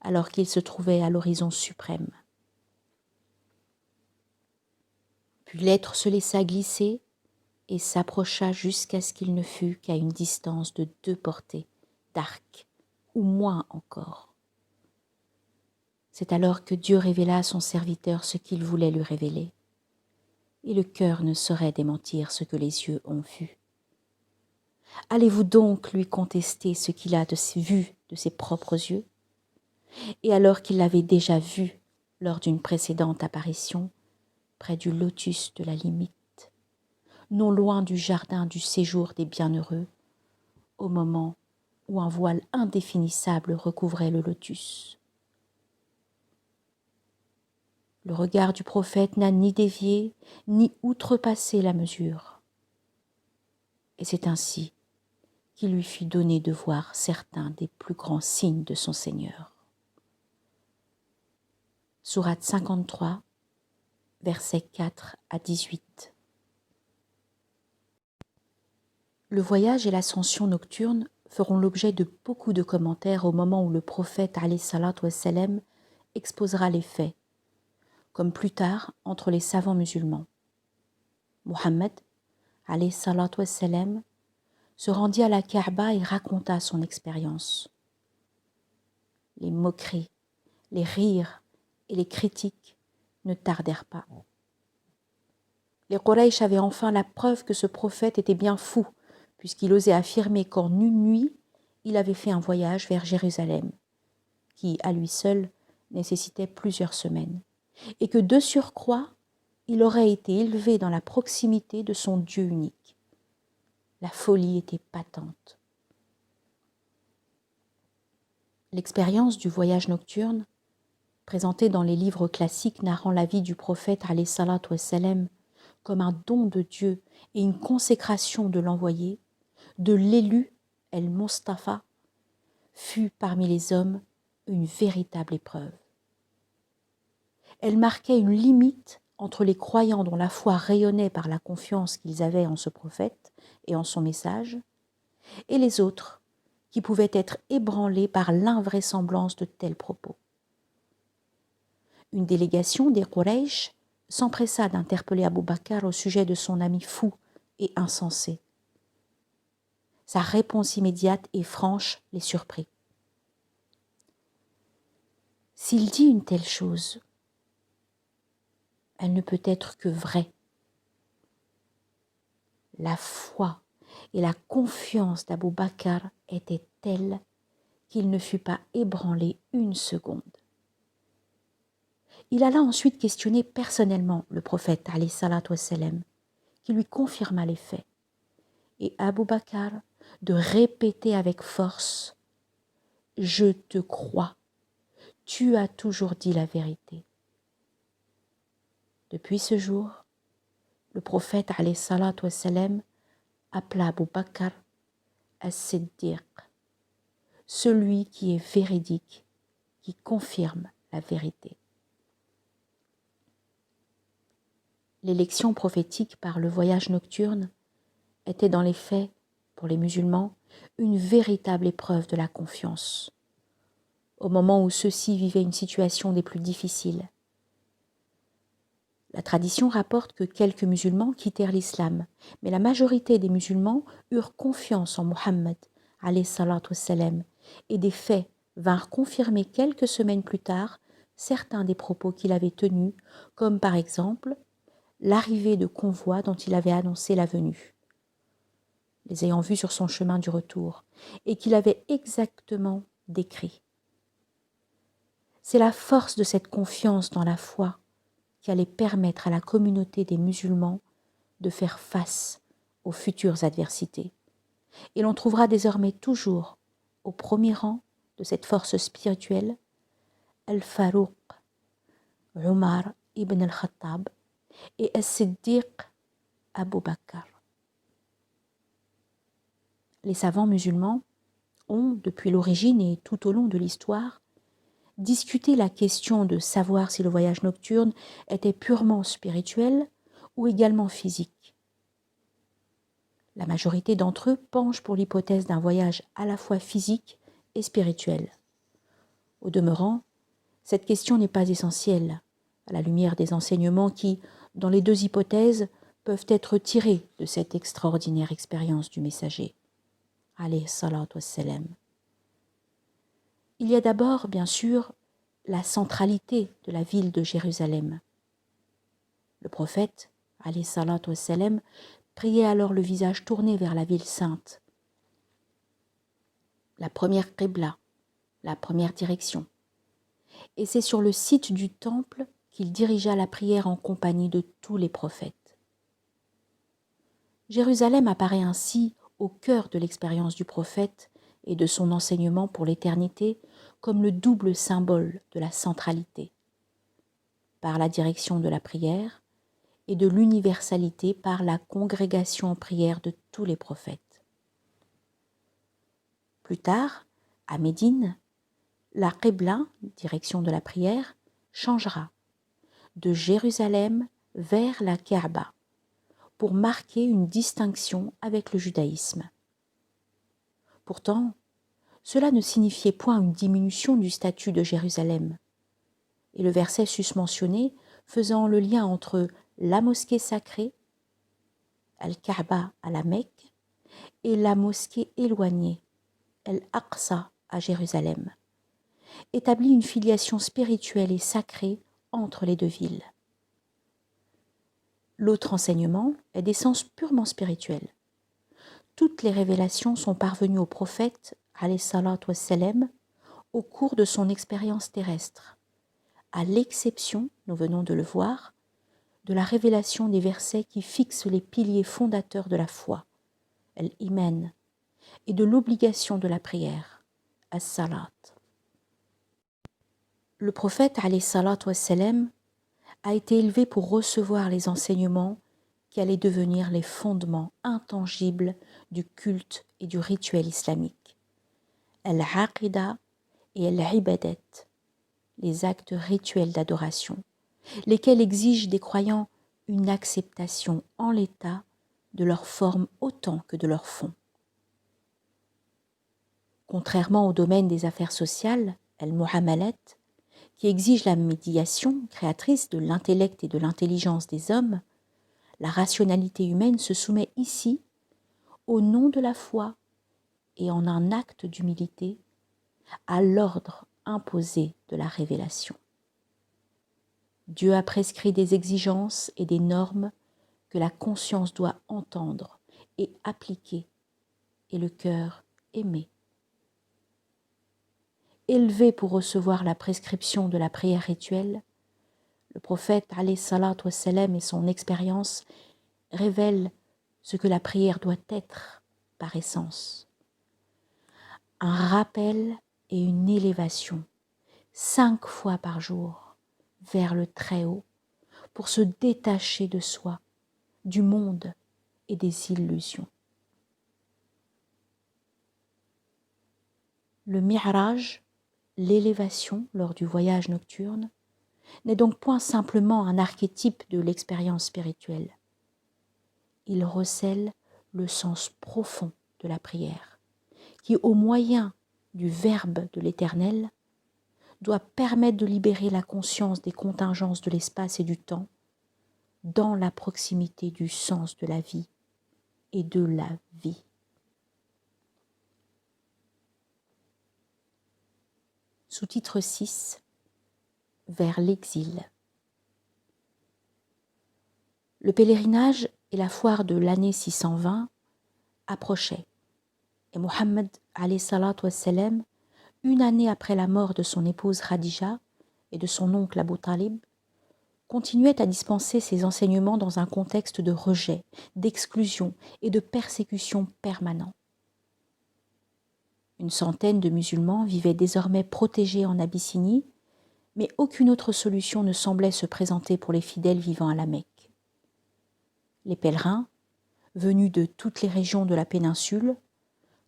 alors qu'il se trouvait à l'horizon suprême. Puis l'être se laissa glisser et s'approcha jusqu'à ce qu'il ne fût qu'à une distance de 2 portées d'arc, ou moins encore. C'est alors que Dieu révéla à son serviteur ce qu'il voulait lui révéler, et le cœur ne saurait démentir ce que les yeux ont vu. Allez-vous donc lui contester ce qu'il a vu de ses propres yeux? Et alors qu'il l'avait déjà vu lors d'une précédente apparition, près du lotus de la limite, non loin du jardin du séjour des bienheureux, au moment où un voile indéfinissable recouvrait le lotus. Le regard du prophète n'a ni dévié, ni outrepassé la mesure. Et c'est ainsi qu'il lui fut donné de voir certains des plus grands signes de son Seigneur. Sourate 53, versets 4 à 18. Le voyage et l'ascension nocturne feront l'objet de beaucoup de commentaires au moment où le prophète alayhi salatu wassalam exposera les faits, comme plus tard entre les savants musulmans. Mohammed, alayhi salatu wassalam, se rendit à la Kaaba et raconta son expérience. Les moqueries, les rires et les critiques ne tardèrent pas. Les Quraysh avaient enfin la preuve que ce prophète était bien fou, puisqu'il osait affirmer qu'en une nuit, il avait fait un voyage vers Jérusalem, qui, à lui seul, nécessitait plusieurs semaines, et que de surcroît, il aurait été élevé dans la proximité de son Dieu unique. La folie était patente. L'expérience du voyage nocturne, présentée dans les livres classiques narrant la vie du prophète alayhi salatu wassalam comme un don de Dieu et une consécration de l'envoyé, de l'élu El-Mustafa, fut parmi les hommes une véritable épreuve. Elle marquait une limite entre les croyants dont la foi rayonnait par la confiance qu'ils avaient en ce prophète et en son message, et les autres qui pouvaient être ébranlés par l'invraisemblance de tels propos. Une délégation des Quraysh s'empressa d'interpeller Abou Bakr au sujet de son ami fou et insensé. Sa réponse immédiate et franche les surprit. S'il dit une telle chose, elle ne peut être que vraie. La foi et la confiance d'Abou Bakr étaient telles qu'il ne fut pas ébranlé une seconde. Il alla ensuite questionner personnellement le prophète alayhi salatu wassalam, qui lui confirma les faits, et Abou Bakr de répéter avec force « Je te crois, tu as toujours dit la vérité ». Depuis ce jour, le prophète alayhi salatu wassalam appela Abou Bakr as-Siddiq, celui qui est véridique, qui confirme la vérité. L'élection prophétique par le voyage nocturne était dans les faits, pour les musulmans, une véritable épreuve de la confiance, au moment où ceux-ci vivaient une situation des plus difficiles. La tradition rapporte que quelques musulmans quittèrent l'islam, mais la majorité des musulmans eurent confiance en Mohammed, alayhi salatu wassalam, et des faits vinrent confirmer quelques semaines plus tard certains des propos qu'il avait tenus, comme par exemple l'arrivée de convois dont il avait annoncé la venue, les ayant vus sur son chemin du retour, et qu'il avait exactement décrit. C'est la force de cette confiance dans la foi qui allait permettre à la communauté des musulmans de faire face aux futures adversités. Et l'on trouvera désormais toujours au premier rang de cette force spirituelle Al-Farouq, Omar ibn al-Khattab et As-Siddiq Abou Bakr. Les savants musulmans ont, depuis l'origine et tout au long de l'histoire, discuté la question de savoir si le voyage nocturne était purement spirituel ou également physique. La majorité d'entre eux penchent pour l'hypothèse d'un voyage à la fois physique et spirituel. Au demeurant, cette question n'est pas essentielle, à la lumière des enseignements qui, dans les deux hypothèses, peuvent être tirés de cette extraordinaire expérience du messager. Alayhi salatu wassalam. Il y a d'abord, bien sûr, la centralité de la ville de Jérusalem. Le prophète, alayhi salatu wassalam, priait alors le visage tourné vers la ville sainte. La première qibla, la première direction. Et c'est sur le site du temple qu'il dirigea la prière en compagnie de tous les prophètes. Jérusalem apparaît ainsi au cœur de l'expérience du prophète et de son enseignement pour l'éternité comme le double symbole de la centralité, par la direction de la prière et de l'universalité par la congrégation en prière de tous les prophètes. Plus tard, à Médine, la Qibla, direction de la prière, changera de Jérusalem vers la Kaaba pour marquer une distinction avec le judaïsme. Pourtant, cela ne signifiait point une diminution du statut de Jérusalem, et le verset susmentionné faisant le lien entre la mosquée sacrée, Al-Kaaba à la Mecque, et la mosquée éloignée, Al-Aqsa à Jérusalem, établit une filiation spirituelle et sacrée entre les deux villes. L'autre enseignement est d'essence purement spirituelle. Toutes les révélations sont parvenues au prophète, alayhi salatu wassalam, au cours de son expérience terrestre, à l'exception, nous venons de le voir, de la révélation des versets qui fixent les piliers fondateurs de la foi, al-iman, et de l'obligation de la prière, as-salat. Le prophète, alayhi salatu wassalam, a été élevé pour recevoir les enseignements qui allaient devenir les fondements intangibles du culte et du rituel islamique. Al-aqida et al-ibadat, les actes rituels d'adoration, lesquels exigent des croyants une acceptation en l'état de leur forme autant que de leur fond. Contrairement au domaine des affaires sociales, al-mu'amalat, qui exige la médiation créatrice de l'intellect et de l'intelligence des hommes, la rationalité humaine se soumet ici, au nom de la foi et en un acte d'humilité, à l'ordre imposé de la révélation. Dieu a prescrit des exigences et des normes que la conscience doit entendre et appliquer, et le cœur aimer. Élevé pour recevoir la prescription de la prière rituelle, le prophète alayhi salatu wassalam et son expérience révèlent ce que la prière doit être par essence. Un rappel et une élévation 5 fois par jour vers le Très-Haut pour se détacher de soi, du monde et des illusions. Le mi'raj, l'élévation lors du voyage nocturne, n'est donc point simplement un archétype de l'expérience spirituelle. Il recèle le sens profond de la prière, qui, au moyen du Verbe de l'Éternel, doit permettre de libérer la conscience des contingences de l'espace et du temps dans la proximité du sens de la vie et de la vie. Sous-titre 6, vers l'exil. Le pèlerinage et la foire de l'année 620 approchaient, et Mohammed alayhi salatu wassalam, une année après la mort de son épouse Khadija et de son oncle Abu Talib, continuait à dispenser ses enseignements dans un contexte de rejet, d'exclusion et de persécution permanent. Une centaine de musulmans vivaient désormais protégés en Abyssinie, mais aucune autre solution ne semblait se présenter pour les fidèles vivant à la Mecque. Les pèlerins, venus de toutes les régions de la péninsule,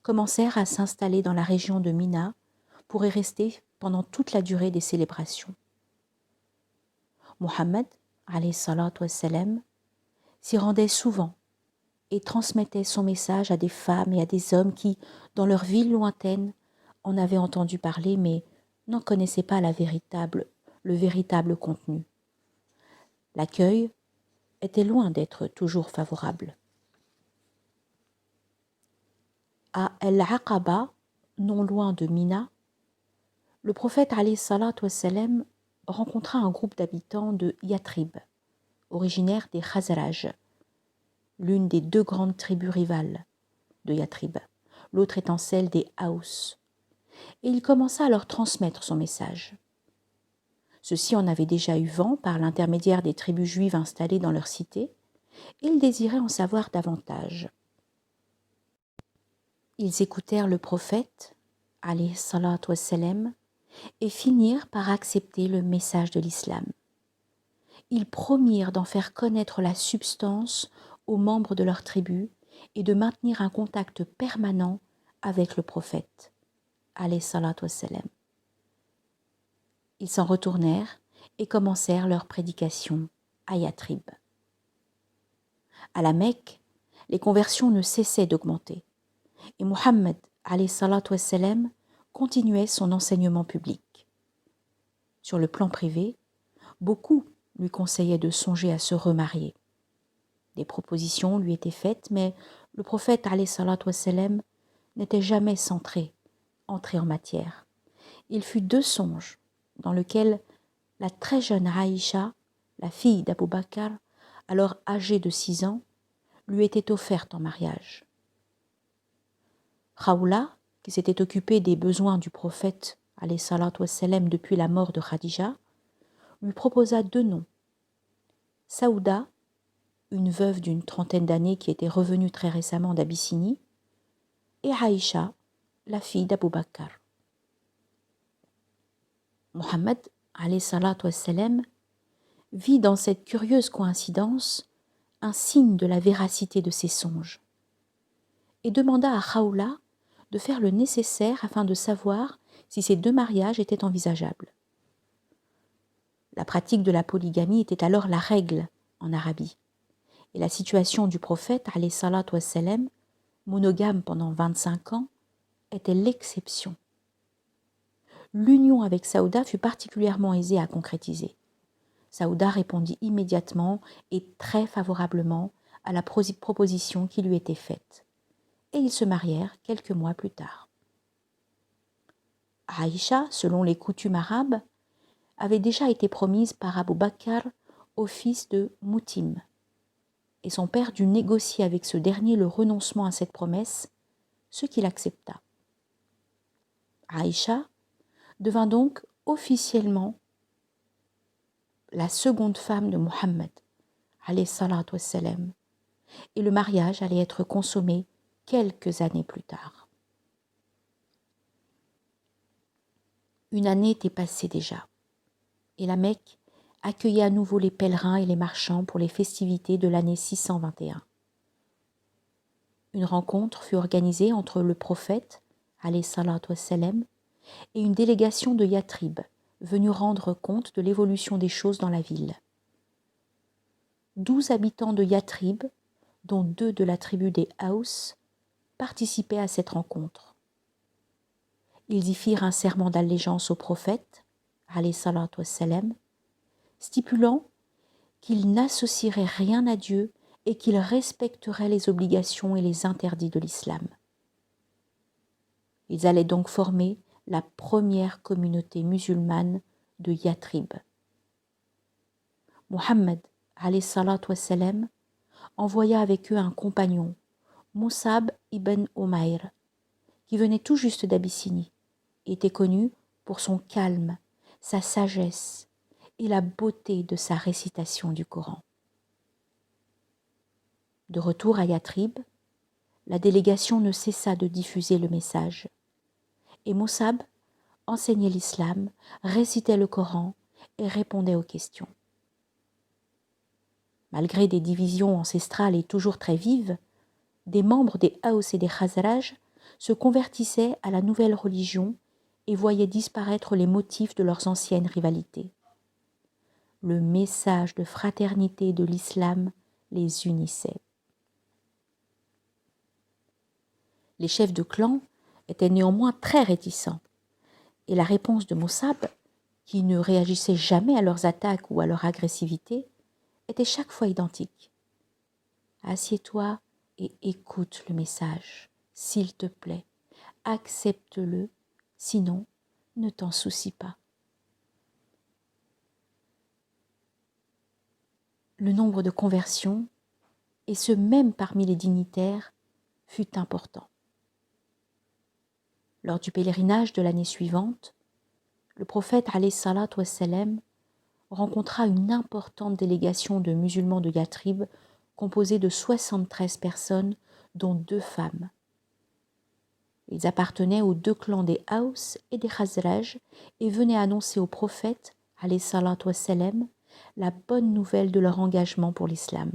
commencèrent à s'installer dans la région de Mina pour y rester pendant toute la durée des célébrations. Mohammed, alayhi salatu wassalam, s'y rendait souvent et transmettait son message à des femmes et à des hommes qui, dans leur ville lointaine, en avaient entendu parler mais n'en connaissaient pas le véritable contenu. L'accueil était loin d'être toujours favorable. À Al-Aqaba, non loin de Mina, le prophète alayhi salatu wassalam rencontra un groupe d'habitants de Yathrib, originaires des Khazraj, l'une des 2 grandes tribus rivales de Yathrib, l'autre étant celle des Haus, et il commença à leur transmettre son message. Ceux-ci en avaient déjà eu vent par l'intermédiaire des tribus juives installées dans leur cité, et ils désiraient en savoir davantage. Ils écoutèrent le prophète, alayhi salatu wassalam, et finirent par accepter le message de l'islam. Ils promirent d'en faire connaître la substance aux membres de leur tribu et de maintenir un contact permanent avec le prophète, alayhi salatu wassalam. Ils s'en retournèrent et commencèrent leur prédication à Yathrib. À la Mecque, les conversions ne cessaient d'augmenter et Mohammed alayhi salatu wassalam continuait son enseignement public. Sur le plan privé, beaucoup lui conseillaient de songer à se remarier. Des propositions lui étaient faites, mais le prophète alayhi salatu wassalam n'était jamais entré en matière. Il fut 2 songes dans lesquels la très jeune Aïcha, la fille d'Abou Bakr, alors âgée de 6 ans, lui était offerte en mariage. Khawla, qui s'était occupée des besoins du prophète alayhi salatu wassalam depuis la mort de Khadija, lui proposa 2 noms. Saouda, une veuve d'une trentaine d'années qui était revenue très récemment d'Abyssinie, et Aïcha, la fille d'Abou Bakr. Mohammed alayhi salatu wassalam vit dans cette curieuse coïncidence un signe de la véracité de ses songes et demanda à Khawla de faire le nécessaire afin de savoir si ces 2 mariages étaient envisageables. La pratique de la polygamie était alors la règle en Arabie et la situation du prophète alayhi salatu wassalam, monogame pendant 25 ans, était l'exception. L'union avec Saouda fut particulièrement aisée à concrétiser. Saouda répondit immédiatement et très favorablement à la proposition qui lui était faite. Et ils se marièrent quelques mois plus tard. Aïcha, selon les coutumes arabes, avait déjà été promise par Abou Bakr au fils de Moutim, et son père dut négocier avec ce dernier le renoncement à cette promesse, ce qu'il accepta. Aïcha devint donc officiellement la seconde femme de Mohammed, alayhi salatu wassalam, et le mariage allait être consommé quelques années plus tard. Une année était passée déjà, et la Mecque accueillait à nouveau les pèlerins et les marchands pour les festivités de l'année 621. Une rencontre fut organisée entre le prophète, alayhi salatu wassalam, et une délégation de Yathrib, venue rendre compte de l'évolution des choses dans la ville. 12 habitants de Yathrib, dont 2 de la tribu des Haus, participaient à cette rencontre. Ils y firent un serment d'allégeance au prophète, alayhi salatu wassalam, stipulant qu'ils n'associeraient rien à Dieu et qu'ils respecteraient les obligations et les interdits de l'islam. Ils allaient donc former la première communauté musulmane de Yathrib. Mohammed alayhi salatu wassalam envoya avec eux un compagnon, Mus'ab ibn Umayr, qui venait tout juste d'Abyssinie, et était connu pour son calme, sa sagesse et la beauté de sa récitation du Coran. De retour à Yathrib, la délégation ne cessa de diffuser le message, et Mus'ab enseignait l'islam, récitait le Coran et répondait aux questions. Malgré des divisions ancestrales et toujours très vives, des membres des Haus et des Khazraj se convertissaient à la nouvelle religion et voyaient disparaître les motifs de leurs anciennes rivalités. Le message de fraternité de l'islam les unissait. Les chefs de clan étaient néanmoins très réticents, et la réponse de Mus'ab, qui ne réagissait jamais à leurs attaques ou à leur agressivité, était chaque fois identique. Assieds-toi et écoute le message, s'il te plaît, accepte-le, sinon ne t'en soucie pas. Le nombre de conversions, et ce même parmi les dignitaires, fut important. Lors du pèlerinage de l'année suivante, le prophète alayhi salatu wassalam rencontra une importante délégation de musulmans de Yathrib composée de 73 personnes, dont 2 femmes. Ils appartenaient aux 2 clans des Haus et des Khazraj et venaient annoncer au prophète, alayhi salatu wassalam, la bonne nouvelle de leur engagement pour l'islam.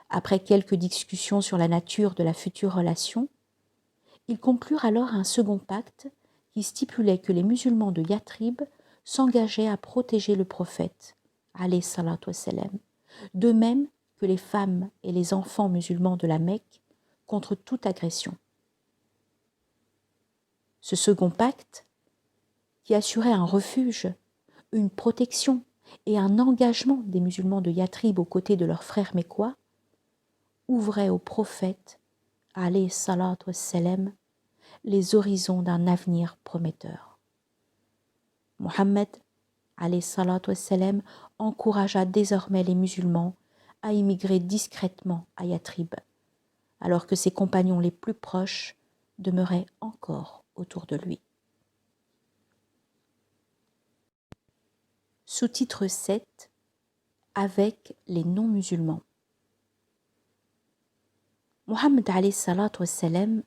Après quelques discussions sur la nature de la future relation, ils conclurent alors un second pacte qui stipulait que les musulmans de Yathrib s'engageaient à protéger le prophète, alayhi salatu wassalam, de même que les femmes et les enfants musulmans de la Mecque contre toute agression. Ce second pacte qui assurait un refuge, une protection et un engagement des musulmans de Yathrib aux côtés de leurs frères mécois, ouvrait au prophète, alayhi salatu wassalam, les horizons d'un avenir prometteur. Mohammed, alayhi salatu wassalam, encouragea désormais les musulmans à immigrer discrètement à Yathrib, alors que ses compagnons les plus proches demeuraient encore autour de lui. Sous-titre 7. Avec les non-musulmans. Mohammed alayhi salatu wassalam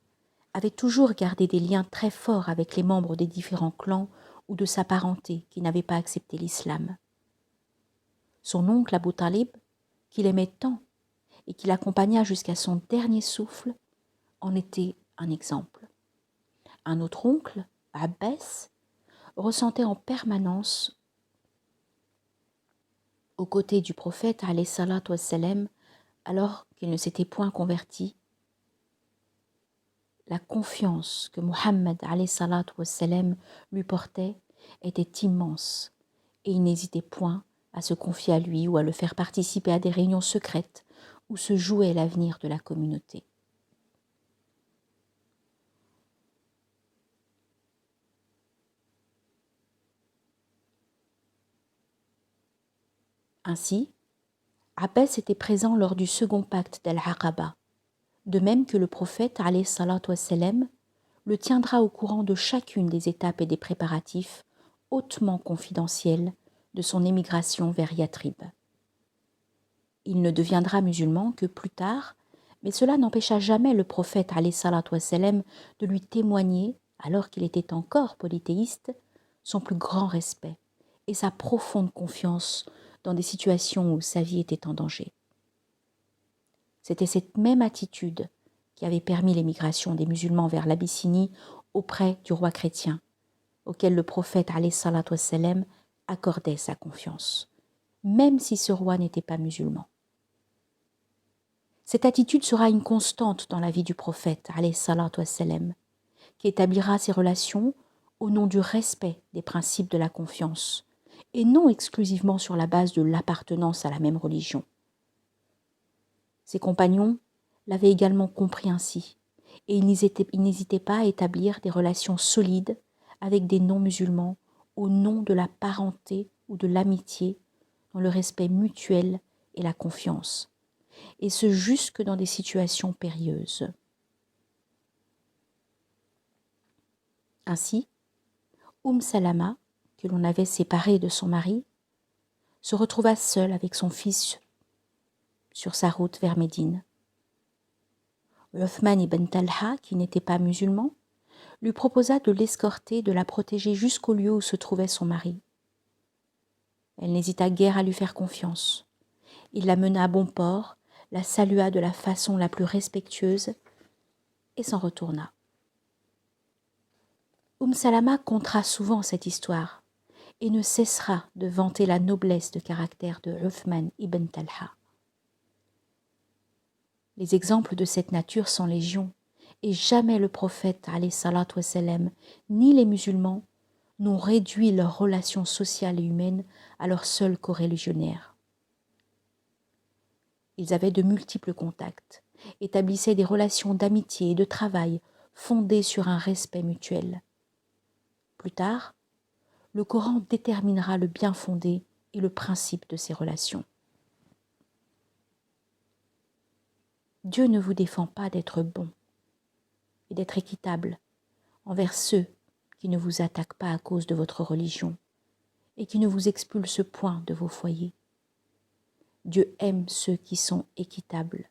avait toujours gardé des liens très forts avec les membres des différents clans ou de sa parenté qui n'avaient pas accepté l'islam. Son oncle Abu Talib, qu'il aimait tant et qui l'accompagna jusqu'à son dernier souffle, en était un exemple. Un autre oncle, Abbas, ressentait en permanence aux côtés du prophète alayhi salatu wassalam, alors qu'il ne s'était point converti, la confiance que Mohammed alayhi salatu wassalam lui portait était immense et il n'hésitait point à se confier à lui ou à le faire participer à des réunions secrètes où se jouait l'avenir de la communauté. Ainsi, Abbas était présent lors du second pacte d'Al-Aqaba, de même que le prophète alayhi salatu wassalam le tiendra au courant de chacune des étapes et des préparatifs hautement confidentiels de son émigration vers Yathrib. Il ne deviendra musulman que plus tard, mais cela n'empêcha jamais le prophète alayhi salatu wassalam de lui témoigner, alors qu'il était encore polythéiste, son plus grand respect et sa profonde confiance dans des situations où sa vie était en danger. C'était cette même attitude qui avait permis l'émigration des musulmans vers l'Abyssinie auprès du roi chrétien, auquel le prophète alayhi salatu wassalam accordait sa confiance, même si ce roi n'était pas musulman. Cette attitude sera une constante dans la vie du prophète alayhi salatu wassalam, qui établira ses relations au nom du respect des principes de la confiance, et non exclusivement sur la base de l'appartenance à la même religion. Ses compagnons l'avaient également compris ainsi, et ils n'hésitaient pas à établir des relations solides avec des non-musulmans au nom de la parenté ou de l'amitié, dans le respect mutuel et la confiance, et ce jusque dans des situations périlleuses. Ainsi, Salama, que l'on avait séparée de son mari, se retrouva seule avec son fils sur sa route vers Médine. Uthman ibn Talha, qui n'était pas musulman, lui proposa de l'escorter, de la protéger jusqu'au lieu où se trouvait son mari. Elle n'hésita guère à lui faire confiance. Il la mena à bon port, la salua de la façon la plus respectueuse et s'en retourna. Salama contera souvent cette histoire et ne cessera de vanter la noblesse de caractère de Uthman ibn Talha. Les exemples de cette nature sont légion, et jamais le prophète alayhi salatu wassalam, ni les musulmans n'ont réduit leurs relations sociales et humaines à leur seul coreligionnaire. Ils avaient de multiples contacts, établissaient des relations d'amitié et de travail fondées sur un respect mutuel. Plus tard, le Coran déterminera le bien fondé et le principe de ces relations. Dieu ne vous défend pas d'être bon et d'être équitable envers ceux qui ne vous attaquent pas à cause de votre religion et qui ne vous expulsent point de vos foyers. Dieu aime ceux qui sont équitables,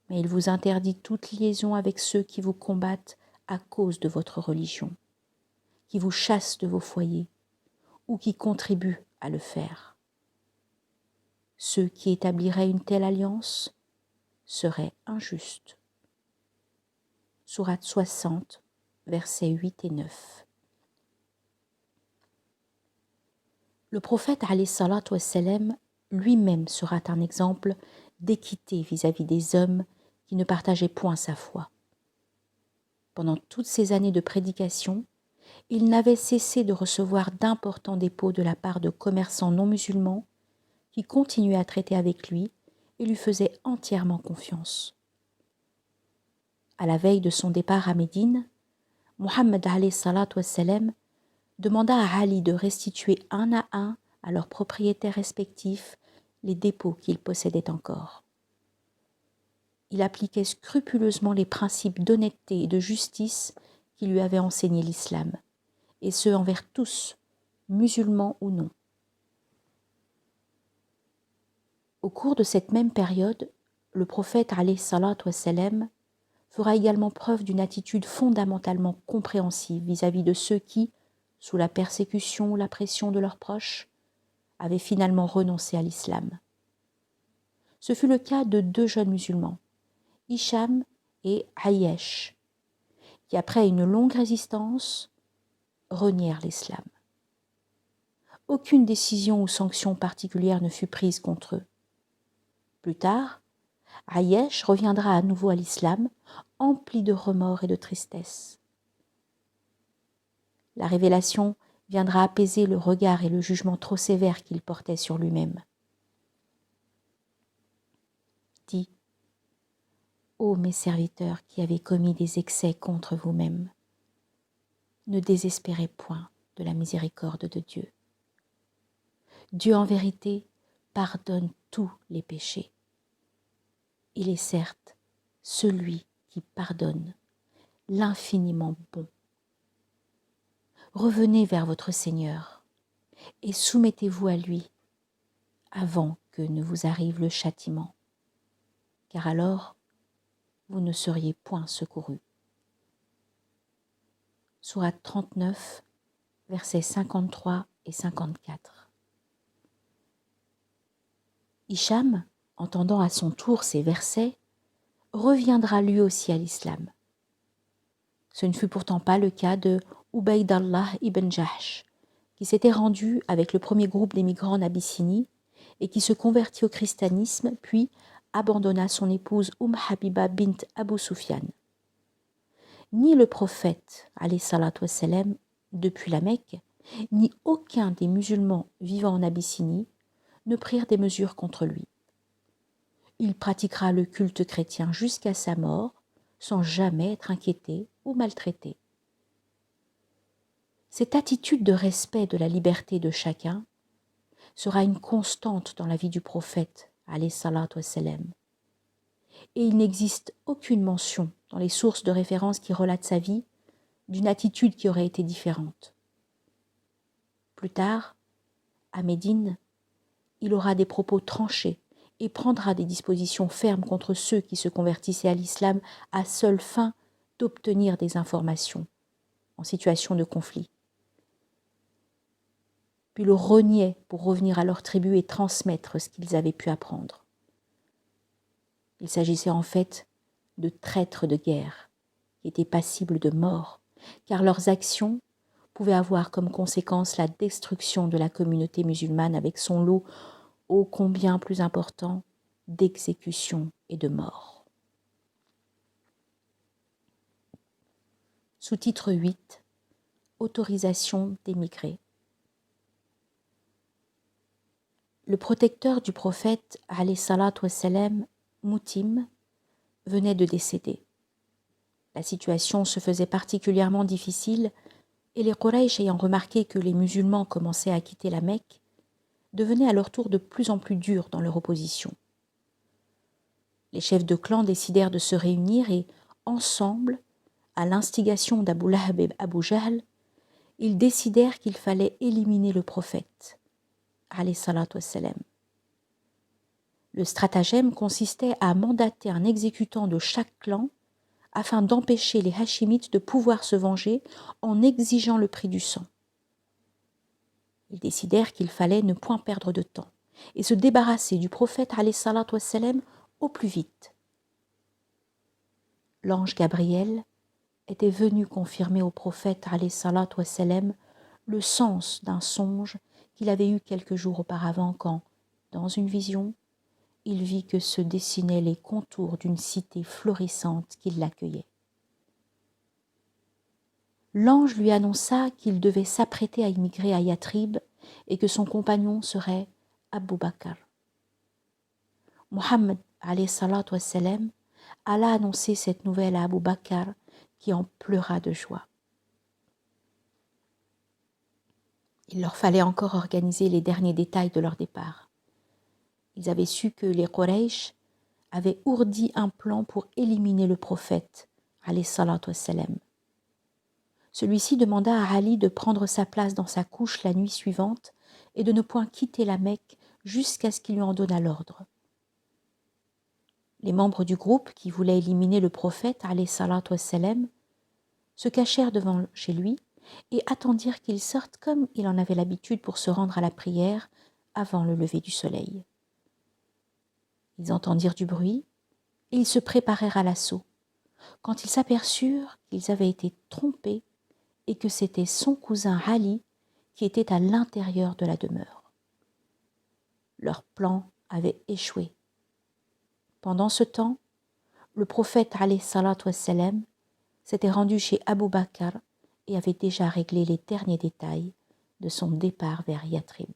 mais il vous interdit toute liaison avec ceux qui vous combattent à cause de votre religion, qui vous chassent de vos foyers ou qui contribuent à le faire. Ceux qui établiraient une telle alliance seraient injustes. Sourate 60, versets 8 et 9. Le prophète alayhi salatu wassalam lui-même sera un exemple d'équité vis-à-vis des hommes qui ne partageaient point sa foi. Pendant toutes ces années de prédication, il n'avait cessé de recevoir d'importants dépôts de la part de commerçants non musulmans qui continuaient à traiter avec lui et lui faisaient entièrement confiance. À la veille de son départ à Médine, Mohammed alayhi salatu wassalam demanda à Ali de restituer un à leurs propriétaires respectifs les dépôts qu'ils possédaient encore. Il appliquait scrupuleusement les principes d'honnêteté et de justice qui lui avaient enseigné l'islam, et ce envers tous, musulmans ou non. Au cours de cette même période, le prophète alayhi salatu wassalam fera également preuve d'une attitude fondamentalement compréhensive vis-à-vis de ceux qui, sous la persécution ou la pression de leurs proches, avaient finalement renoncé à l'islam. Ce fut le cas de deux jeunes musulmans, Hicham et Ayyesh, qui après une longue résistance, renièrent l'islam. Aucune décision ou sanction particulière ne fut prise contre eux. Plus tard, Ayyesh reviendra à nouveau à l'islam, empli de remords et de tristesse. La révélation viendra apaiser le regard et le jugement trop sévère qu'il portait sur lui-même. Dit: ô mes serviteurs qui avez commis des excès contre vous-mêmes, ne désespérez point de la miséricorde de Dieu. Dieu en vérité pardonne tous les péchés. Il est certes celui qui pardonne, l'infiniment bon. Revenez vers votre Seigneur et soumettez-vous à lui avant que ne vous arrive le châtiment, car alors vous ne seriez point secourus. Sourate 39, versets 53 et 54. Hicham, entendant à son tour ces versets, reviendra lui aussi à l'islam. Ce ne fut pourtant pas le cas de Ubaydallah ibn Jahsh, qui s'était rendu avec le premier groupe des migrants en Abyssinie et qui se convertit au christianisme, puis abandonna son épouse Habiba bint Abu Sufyan. Ni le prophète, alayhi salatu wassalam, depuis la Mecque, ni aucun des musulmans vivant en Abyssinie ne prirent des mesures contre lui. Il pratiquera le culte chrétien jusqu'à sa mort, sans jamais être inquiété ou maltraité. Cette attitude de respect de la liberté de chacun sera une constante dans la vie du prophète, alayhi salatu wassalam. Et il n'existe aucune mention dans les sources de référence qui relatent sa vie d'une attitude qui aurait été différente. Plus tard, à Médine, il aura des propos tranchés et prendra des dispositions fermes contre ceux qui se convertissaient à l'islam à seule fin d'obtenir des informations en situation de conflit. Puis le reniaient pour revenir à leur tribu et transmettre ce qu'ils avaient pu apprendre. Il s'agissait en fait de traîtres de guerre qui étaient passibles de mort, car leurs actions pouvaient avoir comme conséquence la destruction de la communauté musulmane avec son lot ô combien plus important d'exécutions et de morts. Sous-titre 8. Autorisation d'émigrer. Le protecteur du prophète, alayhi salatu wassalam, Moutim, venait de décéder. La situation se faisait particulièrement difficile et les Quraysh, ayant remarqué que les musulmans commençaient à quitter la Mecque, devenaient à leur tour de plus en plus durs dans leur opposition. Les chefs de clan décidèrent de se réunir et, ensemble, à l'instigation d'Abu Lahab et Abu Jahl, ils décidèrent qu'il fallait éliminer le prophète, alayhi salatu wassalam. Le stratagème consistait à mandater un exécutant de chaque clan afin d'empêcher les Hachimites de pouvoir se venger en exigeant le prix du sang. Ils décidèrent qu'il fallait ne point perdre de temps et se débarrasser du prophète alayhi salatu wassalam au plus vite. L'ange Gabriel était venu confirmer au prophète alayhi salatu wassalam le sens d'un songe qu'il avait eu quelques jours auparavant quand, dans une vision, il vit que se dessinaient les contours d'une cité florissante qui l'accueillait. l'ange lui annonça qu'il devait s'apprêter à immigrer à Yathrib et que son compagnon serait Abu Bakr. Mohammed alayhi salatu wassalam alla annoncer cette nouvelle à Abu Bakr qui en pleura de joie. Il leur fallait encore organiser les derniers détails de leur départ. Ils avaient su que les Quraysh avaient ourdi un plan pour éliminer le prophète, alayhi salatu wassalam. Celui-ci demanda à Ali de prendre sa place dans sa couche la nuit suivante et de ne point quitter la Mecque jusqu'à ce qu'il lui en donnât l'ordre. Les membres du groupe qui voulaient éliminer le prophète, alayhi salatu wassalam, se cachèrent devant chez lui et attendirent qu'il sorte comme il en avait l'habitude pour se rendre à la prière avant le lever du soleil. Ils entendirent du bruit et ils se préparèrent à l'assaut, quand ils s'aperçurent qu'ils avaient été trompés et que c'était son cousin Ali qui était à l'intérieur de la demeure. Leur plan avait échoué. Pendant ce temps, le prophète alayhi salatu wassalam s'était rendu chez Abu Bakr et avait déjà réglé les derniers détails de son départ vers Yathrib.